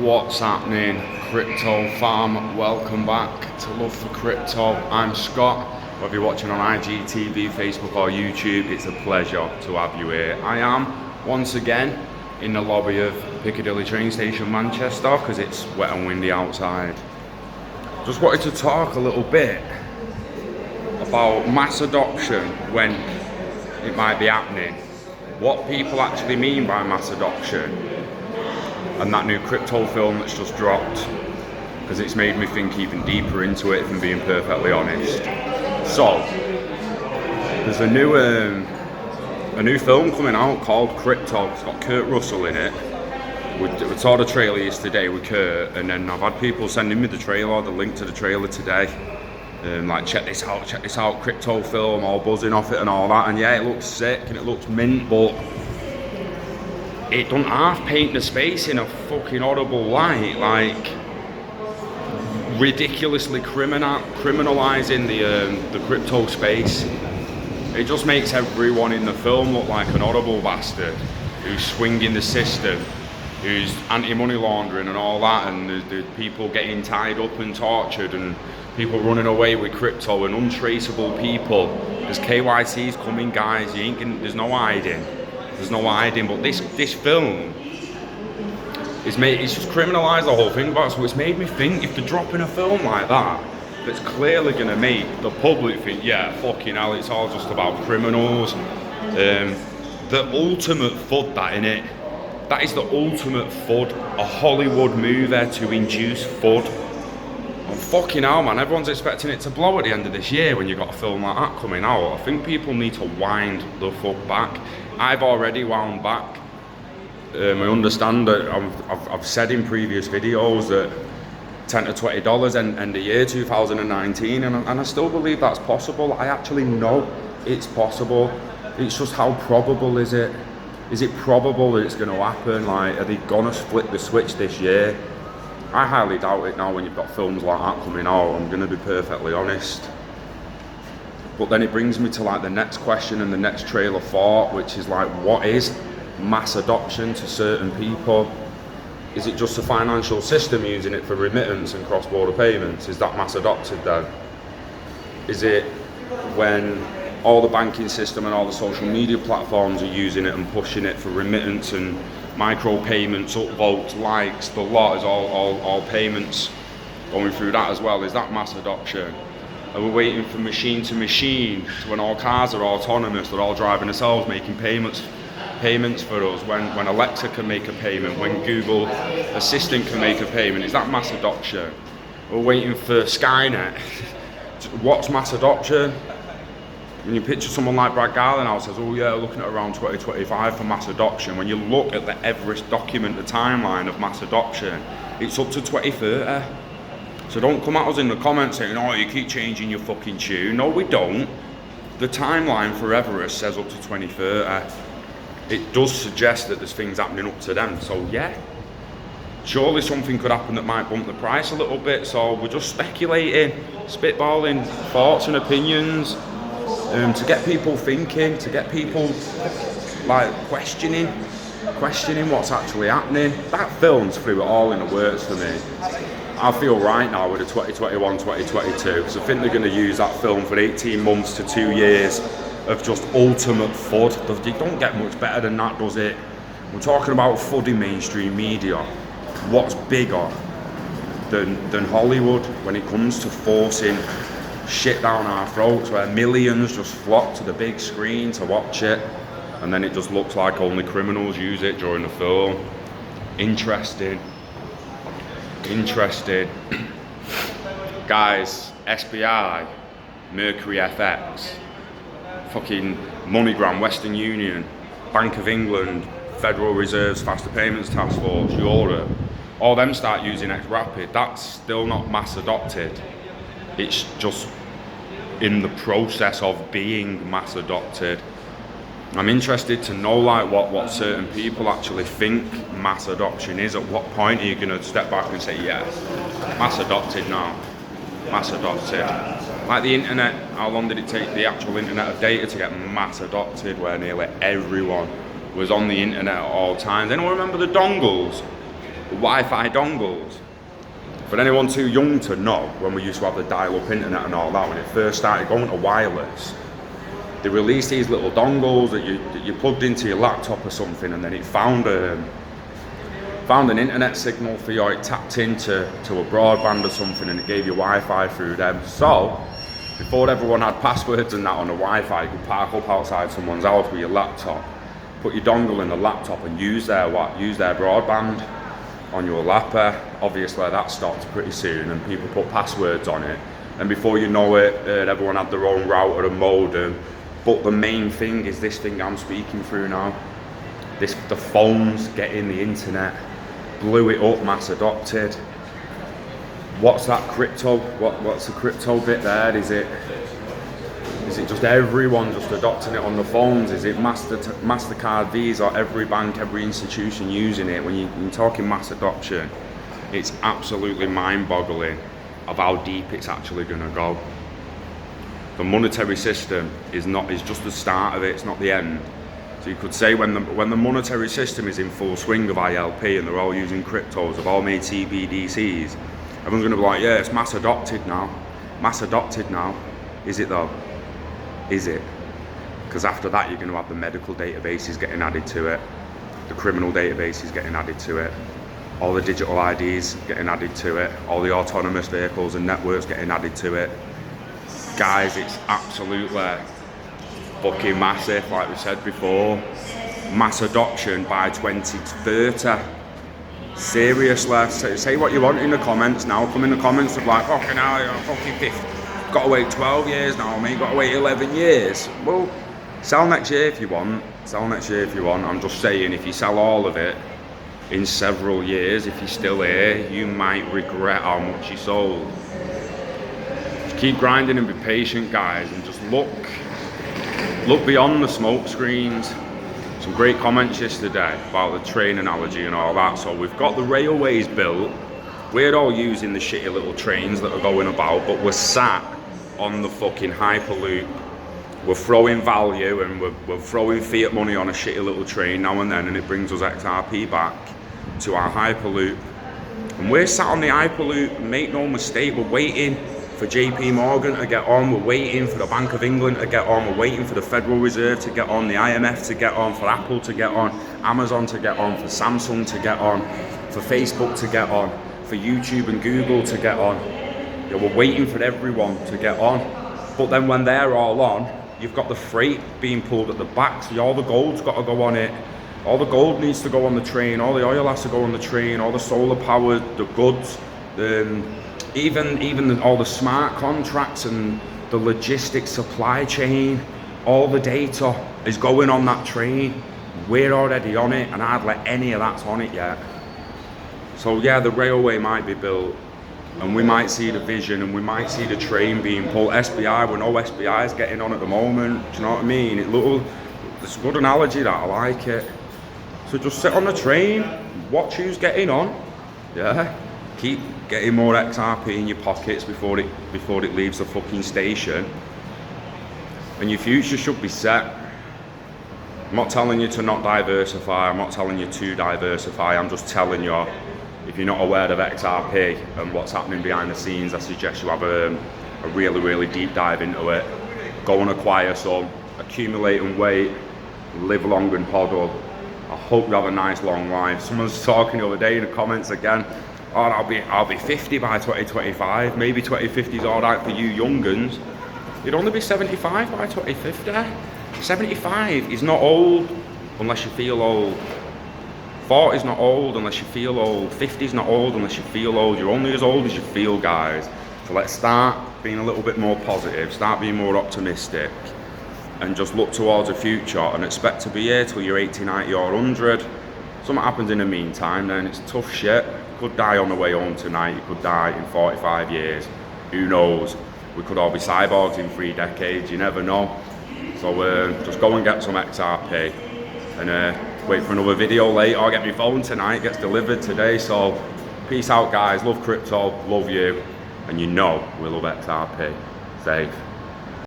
What's happening, crypto fam? Welcome back to Love for Crypto. I'm Scott. Whether you're watching on IGTV, Facebook or YouTube, it's a pleasure to have you here. I am once again in the lobby of Piccadilly train station Manchester because it's wet and windy outside. Just wanted to talk a little bit about mass adoption when it might be happening, what people actually mean by mass adoption, and that new crypto film that's just dropped, because it's made me think even deeper into it, if I'm being perfectly honest. So there's a new film coming out called Crypto. It's got Kurt Russell in it. We saw the trailer yesterday with Kurt, and then I've had people sending me the trailer, the link to the trailer today. Like, check this out, crypto film, all buzzing off it and all that. And yeah, it looks sick and it looks mint, but it don't half paint the space in a fucking horrible light, like ridiculously criminalizing the crypto space. It just makes everyone in the film look like an horrible bastard who's swinging the system, who's anti-money laundering and all that, and the people getting tied up and tortured, and people running away with crypto, and untraceable people. There's KYCs coming, guys. There's no hiding. There's no hiding. But this film it's just criminalised the whole thing about it. So it's made me think, if they're dropping a film like that, that's clearly going to make the public think, yeah, fucking hell, it's all just about criminals. The ultimate FUD, that in it. That is the ultimate FUD. A Hollywood movie to induce FUD. And fucking hell, man, everyone's expecting it to blow at the end of this year when you've got a film like that coming out. I think people need to wind the fuck back. I've already wound back. I understand that I've said in previous videos that $10 to $20 end the year 2019, and I still believe that's possible. I actually know it's possible. It's just, how probable is it? Is it probable that it's going to happen? Like, are they going to flip the switch this year? I highly doubt it now when you've got films like that coming out, I'm going to be perfectly honest. But then it brings me to like the next question and the next trail of thought, which is like, what is mass adoption to certain people? Is it just a financial system using it for remittance and cross-border payments? Is that mass adopted then? Is it when all the banking system and all the social media platforms are using it and pushing it for remittance and micro payments, upvotes, likes, the lot is all payments going through that as well? Is that mass adoption? Are we waiting for machine to machine, to when all cars are autonomous, they're all driving themselves, making payments for us, when Alexa can make a payment, when Google Assistant can make a payment? Is that mass adoption? We're waiting for Skynet. What's mass adoption? When you picture someone like Brad Garlin says, oh yeah, looking at around 2025 for mass adoption. When you look at the Everest document, the timeline of mass adoption, it's up to 2030. So don't come at us in the comments saying, oh, you keep changing your fucking tune. No, we don't. The timeline for Everest says up to 2030. It does suggest that there's things happening up to then. So yeah, surely something could happen that might bump the price a little bit. So we're just speculating, spitballing thoughts and opinions. To get people thinking, to get people like questioning what's actually happening. That film's threw it all in the works for me. I feel right now with the 2021, 2022, because I think they're going to use that film for 18 months to 2 years of just ultimate FUD. They don't get much better than that, does it? We're talking about FUD in mainstream media. What's bigger than Hollywood when it comes to forcing shit down our throats, where millions just flock to the big screen to watch it, and then it just looks like only criminals use it during the film? Interesting. Guys, SBI, Mercury FX, fucking MoneyGram, Western Union, Bank of England, Federal Reserve's Faster Payments Task Force, Europe, all them start using XRP. That's still not mass adopted. It's just in the process of being mass adopted. I'm interested to know like what certain people actually think mass adoption is. At what point are you going to step back and say, yes, mass adopted now, mass adopted? Like the internet, how long did it take the actual internet of data to get mass adopted, where nearly everyone was on the internet at all times? Anyone remember the dongles? Wi-Fi dongles. For anyone too young to know, when we used to have the dial-up internet and all that, when it first started going to wireless, they released these little dongles that you plugged into your laptop or something, and then it found an internet signal for you, or it tapped into a broadband or something, and it gave you Wi-Fi through them. So, before everyone had passwords and that on the Wi-Fi, you could park up outside someone's house with your laptop, put your dongle in the laptop and use their broadband on your lapper. Obviously that stopped pretty soon and people put passwords on it, and before you know it, everyone had their own router and modem. But the main thing is this thing I'm speaking through now. The phones getting the internet, blew it up, mass adopted. What's that crypto? What's the crypto bit there? Is it just everyone just adopting it on the phones? Is it MasterCard, Visa, every bank, every institution using it? When you're talking mass adoption, it's absolutely mind-boggling of how deep it's actually going to go. The monetary system is just the start of it, it's not the end. So you could say when the monetary system is in full swing of ILP and they're all using cryptos, they've all made CBDCs, everyone's going to be like, yeah, it's mass adopted now. Mass adopted now. Is it though? Is it? Because after that you're going to have the medical databases getting added to it, the criminal databases getting added to it, all the digital IDs getting added to it, all the autonomous vehicles and networks getting added to it. Guys, it's absolutely fucking massive, like we said before. Mass adoption by 2030. Seriously, say what you want in the comments now. Come in the comments of like, fucking hell, you're fucking 50. Got to wait 12 years now, mate. Got to wait 11 years. Well, sell next year if you want. Sell next year if you want. I'm just saying, if you sell all of it in several years, if you're still here, you might regret how much you sold. Just keep grinding and be patient, guys, and just look beyond the smoke screens. Some great comments yesterday about the train analogy and all that. So we've got the railways built. We're all using the shitty little trains that are going about, but we're sat on the fucking Hyperloop. We're throwing value and we're throwing fiat money on a shitty little train now and then, and it brings us XRP back to our Hyperloop. And we're sat on the Hyperloop, make no mistake, we're waiting for JP Morgan to get on, we're waiting for the Bank of England to get on, we're waiting for the Federal Reserve to get on, the IMF to get on, for Apple to get on, Amazon to get on, for Samsung to get on, for Facebook to get on, for YouTube and Google to get on. Yeah, we're waiting for everyone to get on. But then when they're all on, you've got the freight being pulled at the back, so all the gold's got to go on it. All the gold needs to go on the train, all the oil has to go on the train, all the solar power, the goods, even all the smart contracts and the logistics supply chain, all the data is going on that train. We're already on it, and hardly any of that's on it yet. So yeah, the railway might be built, and we might see the vision, and we might see the train being pulled. SBI, we know SBI is getting on at the moment. Do you know what I mean? It's a good analogy, that I like it. So just sit on the train, watch who's getting on. Yeah, keep getting more XRP in your pockets before it leaves the fucking station, and your future should be set. I'm not telling you to not diversify, I'm not telling you to diversify, I'm just telling you, if you're not aware of XRP and what's happening behind the scenes, I suggest you have a really, really deep dive into it. Go and acquire some, accumulate and wait, live long and hodl. I hope you have a nice long life. Someone's talking the other day in the comments again, oh, I'll be 50 by 2025, maybe 2050 is alright for you younguns. You'd only be 75 by 2050. 75 is not old unless you feel old. 40 is not old unless you feel old. 50 is not old unless you feel old. You're only as old as you feel, guys. So let's start being a little bit more positive, start being more optimistic, and just look towards the future and expect to be here till you're 80, 90 or 100. Something happens in the meantime, then it's tough shit. You could die on the way home tonight, you could die in 45 years. Who knows? We could all be cyborgs in 3 decades, you never know. So just go and get some XRP and wait for another video later. I'll get my phone tonight, it gets delivered today. So peace out, guys. Love crypto, love you, and you know we love XRP. Safe.